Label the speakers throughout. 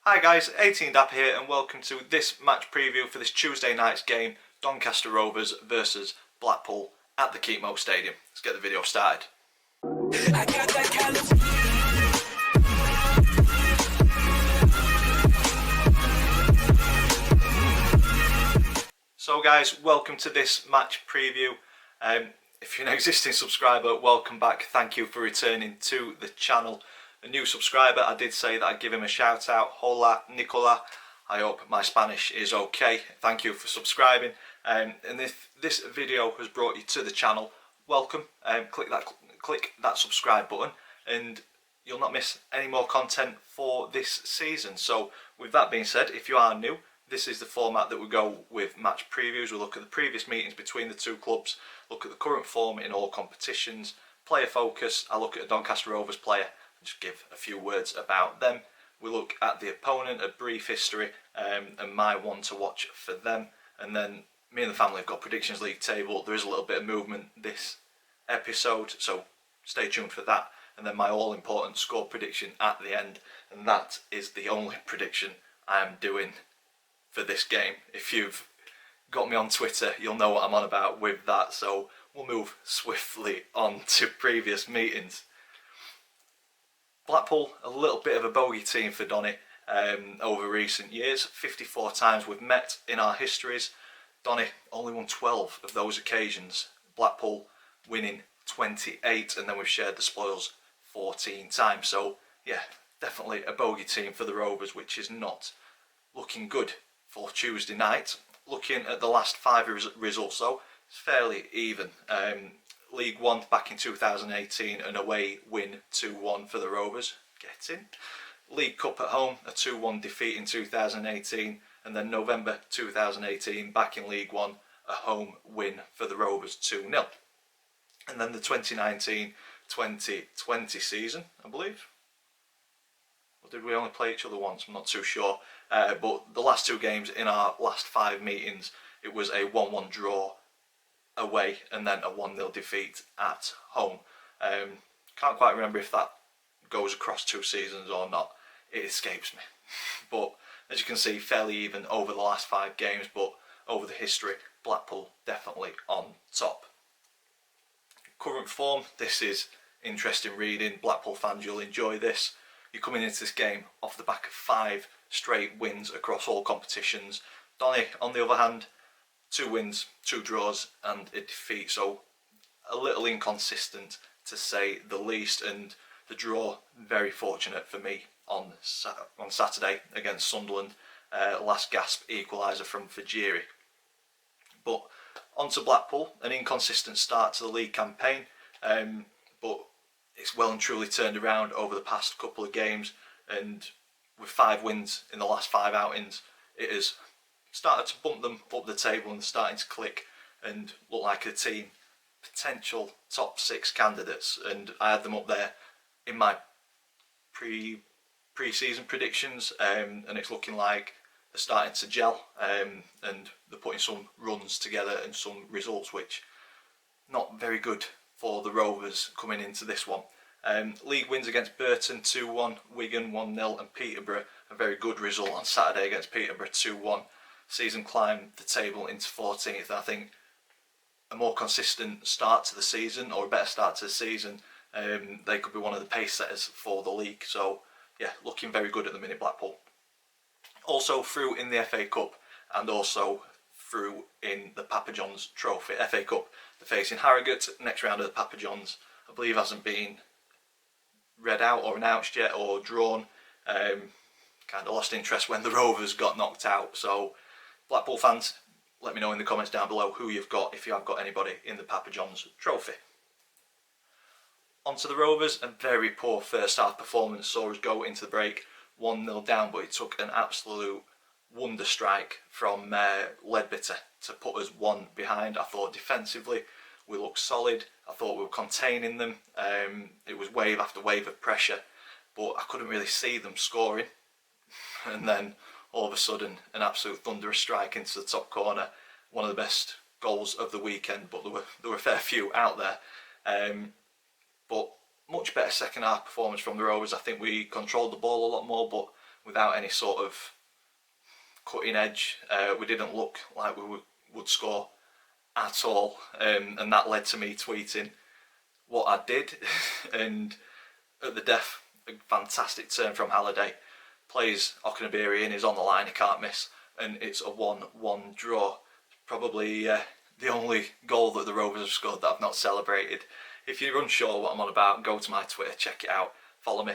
Speaker 1: Hi guys, 18Dap here and welcome to this match preview for this Tuesday night's game, Doncaster Rovers versus Blackpool at the Keepmoat Stadium. Let's get the video started. So guys, welcome to this match preview. If you're an existing subscriber, welcome back. Thank you for returning to the channel. A new subscriber, I did say that I'd give him a shout out. Hola, Nicola. I hope my Spanish is okay. Thank you for subscribing. And if this video has brought you to the channel, welcome. Click that subscribe button and you'll not miss any more content for this season. So with that being said, if you are new, this is the format that we go with match previews. We'll look at the previous meetings between the two clubs, look at the current form in all competitions, player focus. I look at a Doncaster Rovers player, just give a few words about them. We look at the opponent, a brief history, and my one to watch for them. And then me and the family have got predictions league table. There is a little bit of movement this episode, so stay tuned for that. And then my all important score prediction at the end, and that is the only prediction I am doing for this game. If you've got me on Twitter, you'll know what I'm on about with that. So we'll move swiftly on to previous meetings. Blackpool, a little bit of a bogey team for Donny over recent years. 54 times we've met in our histories. Donny only won 12 of those occasions. Blackpool winning 28, and then we've shared the spoils 14 times. So yeah, definitely a bogey team for the Rovers, which is not looking good for Tuesday night. Looking at the last 5 results though, it's fairly even. League One back in 2018, an away win 2-1 for the Rovers. Get in. League Cup at home, a 2-1 defeat in 2018, and then November 2018 back in League One, a home win for the Rovers 2-0. And then the 2019-2020 season, I believe. Or did we only play each other once? I'm not too sure. But the last 2 games in our last 5 meetings, it was a 1-1 draw away and then a 1-0 defeat at home. Can't quite remember if that goes across 2 seasons or not. It escapes me. But as you can see, fairly even over the last 5 games, but over the history, Blackpool definitely on top. Current form, this is interesting reading. Blackpool fans, you'll enjoy this. You're coming into this game off the back of 5 straight wins across all competitions. Donny, on the other hand, 2 wins, 2 draws and a defeat, so a little inconsistent to say the least. And the draw, very fortunate for me on Saturday against Sunderland, last gasp equaliser from Fajiri. But on to Blackpool, an inconsistent start to the league campaign, but it's well and truly turned around over the past couple of games, and with 5 wins in the last 5 outings, it has started to bump them up the table and starting to click and look like a team, potential top 6 candidates. And I had them up there in my pre-season predictions, and it's looking like they're starting to gel, and they're putting some runs together and some results which not very good for the Rovers coming into this one. League wins against Burton 2-1, Wigan 1-0 and Peterborough, a very good result on Saturday against Peterborough 2-1. Season climbed the table into 14th. I think a more consistent start to the season, or a better start to the season, they could be one of the pace setters for the league. So yeah, looking very good at the minute, Blackpool. Also through in the FA Cup and also through in the Papa John's Trophy. FA Cup, they're facing Harrogate. Next round of the Papa John's, I believe, hasn't been read out or announced yet or drawn. Kind of lost interest when the Rovers got knocked out. So Blackpool fans, let me know in the comments down below who you've got, if you have got anybody in the Papa John's Trophy. On to the Rovers, a very poor first half performance saw us go into the break 1-0 down, but it took an absolute wonder strike from Leadbitter to put us 1 behind. I thought defensively we looked solid. I thought we were containing them. It was wave after wave of pressure, but I couldn't really see them scoring. And then all of a sudden, an absolute thunderous strike into the top corner. One of the best goals of the weekend, but there were a fair few out there. But much better second half performance from the Rovers. I think we controlled the ball a lot more, but without any sort of cutting edge. We didn't look like we would score at all, and that led to me tweeting what I did. And at the death, a fantastic turn from Halliday, plays Okenabirhie and he's on the line, he can't miss, and it's a 1-1 draw. Probably the only goal that the Rovers have scored that I've not celebrated. If you're unsure what I'm on about, go to my Twitter, check it out, follow me,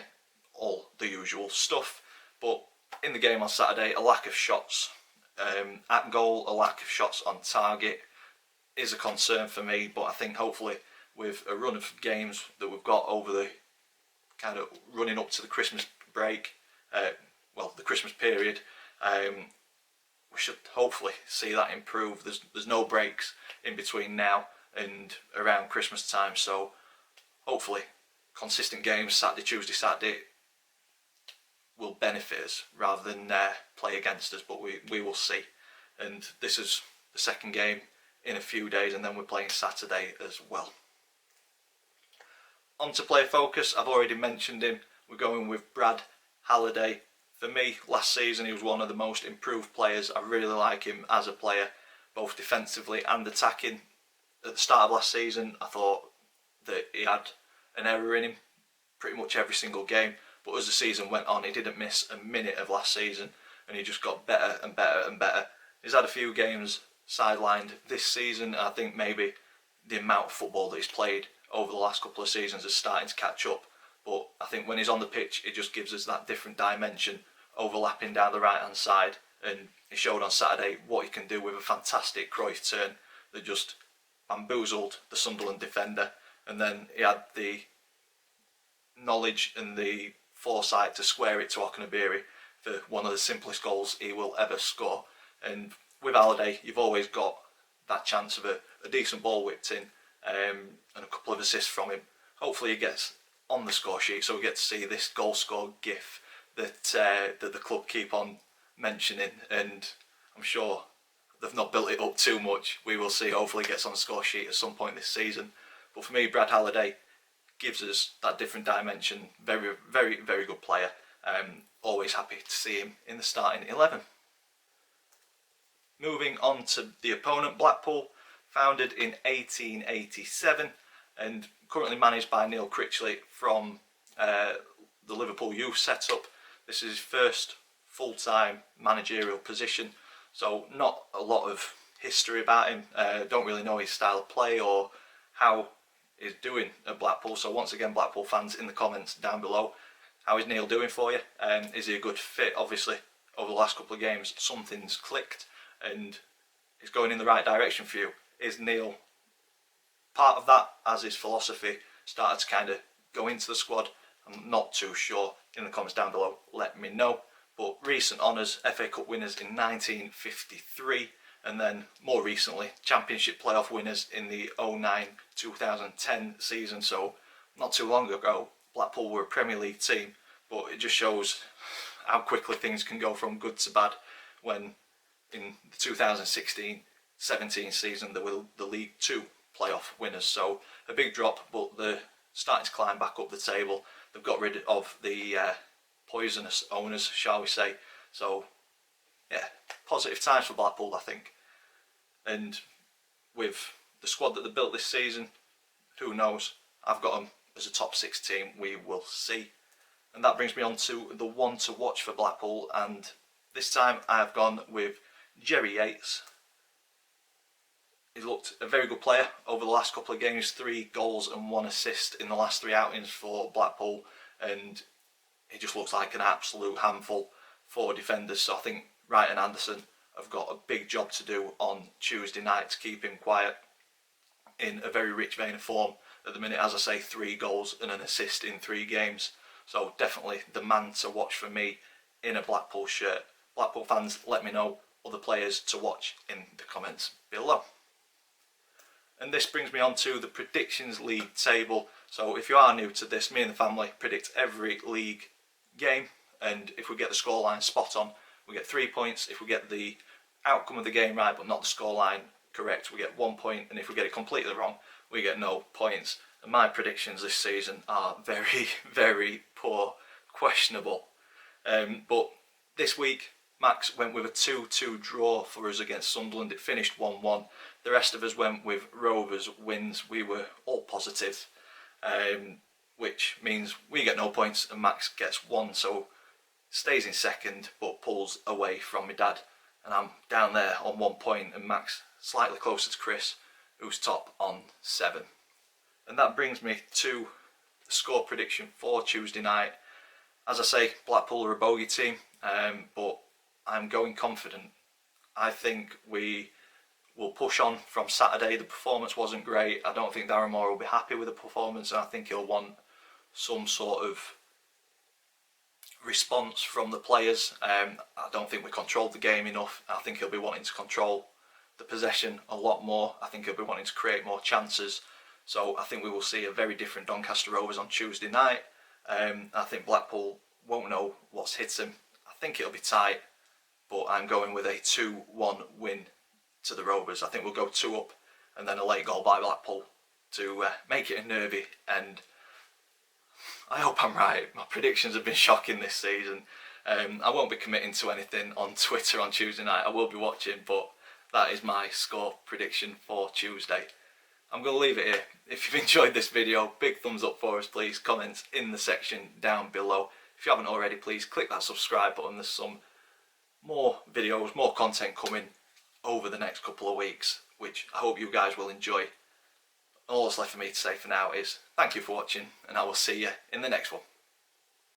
Speaker 1: all the usual stuff. But in the game on Saturday, a lack of shots at goal, a lack of shots on target is a concern for me, but I think hopefully with a run of games that we've got over the kind of running up to the Christmas break, the Christmas period, we should hopefully see that improve. There's no breaks in between now and around Christmas time, so hopefully consistent games Saturday, Tuesday, Saturday will benefit us rather than play against us, but we will see. And this is the second game in a few days, and then we're playing Saturday as well. On to player focus, I've already mentioned him. We're going with Brad Halliday. For me, last season he was one of the most improved players. I really like him as a player, both defensively and attacking. At the start of last season, I thought that he had an error in him pretty much every single game, but as the season went on, he didn't miss a minute of last season, and he just got better and better and better. He's had a few games sidelined this season, and I think maybe the amount of football that he's played over the last couple of seasons is starting to catch up. But I think when he's on the pitch, it just gives us that different dimension, overlapping down the right hand side, and he showed on Saturday what he can do with a fantastic Cruyff turn that just bamboozled the Sunderland defender, and then he had the knowledge and the foresight to square it to Okenabirhie for one of the simplest goals he will ever score. And with Halliday, you've always got that chance of a decent ball whipped in, and a couple of assists from him. Hopefully he gets on the score sheet so we get to see this goal score gif that the club keep on mentioning, and I'm sure they've not built it up too much. We will see. Hopefully he gets on the score sheet at some point this season. But for me, Brad Halliday gives us that different dimension. Very, very, very good player. Always happy to see him in the starting 11. Moving on to the opponent, Blackpool, founded in 1887 and currently managed by Neil Critchley from the Liverpool youth setup. This is his first full-time managerial position, so not a lot of history about him. Don't really know his style of play or how he's doing at Blackpool. So once again, Blackpool fans, in the comments down below, how is Neil doing for you? Is he a good fit? Obviously, over the last couple of games, something's clicked and he's going in the right direction for you. Is Neil part of that as his philosophy started to kind of go into the squad? I'm not too sure. In the comments down below, let me know. But recent honours, FA Cup winners in 1953, and then more recently, Championship playoff winners in the 09-2010 season. So not too long ago, Blackpool were a Premier League team, but it just shows how quickly things can go from good to bad when in the 2016-17 season they were the League Two playoff winners. So a big drop, but they're starting to climb back up the table. They've got rid of the poisonous owners, shall we say. So yeah, positive times for Blackpool, I think. And with the squad that they built this season, who knows? I've got them as a top 6 team. We will see. And that brings me on to the one to watch for Blackpool, and this time I've gone with Jerry Yates. He's looked a very good player over the last couple of games, 3 goals and 1 assist in the last 3 outings for Blackpool, and he just looks like an absolute handful for defenders. So I think Wright and Anderson have got a big job to do on Tuesday night to keep him quiet in a very rich vein of form at the minute. As I say, 3 goals and an assist in 3 games. So definitely the man to watch for me in a Blackpool shirt. Blackpool fans, let me know other players to watch in the comments below. And this brings me on to the Predictions League table. So if you are new to this, me and the family predict every league game, and if we get the scoreline spot on, we get 3 points. If we get the outcome of the game right but not the scoreline correct, we get 1 point, and if we get it completely wrong, we get no points. And my predictions this season are very, very poor, questionable. But This week, Max went with a 2-2 draw for us against Sunderland. It finished 1-1. The rest of us went with Rovers wins. We were all positive, which means we get no points and Max gets 1. So stays in second but pulls away from my dad. And I'm down there on 1 point and Max slightly closer to Chris, who's top on 7. And that brings me to the score prediction for Tuesday night. As I say, Blackpool are a bogey team, but I'm going confident. I think we will push on from Saturday. The performance wasn't great. I don't think Darren Moore will be happy with the performance, and I think he'll want some sort of response from the players. I don't think we controlled the game enough. I think he'll be wanting to control the possession a lot more. I think he'll be wanting to create more chances. So I think we will see a very different Doncaster Rovers on Tuesday night. I think Blackpool won't know what's hit them. I think it'll be tight, but I'm going with a 2-1 win to the Rovers. I think we'll go 2 up and then a late goal by Blackpool to make it a nervy. And I hope I'm right. My predictions have been shocking this season. I won't be committing to anything on Twitter on Tuesday night. I will be watching, but that is my score prediction for Tuesday. I'm going to leave it here. If you've enjoyed this video, big thumbs up for us please. Comments in the section down below. If you haven't already, please click that subscribe button. There's some more videos, more content coming over the next couple of weeks, which I hope you guys will enjoy. All that's left for me to say for now is thank you for watching, and I will see you in the next one.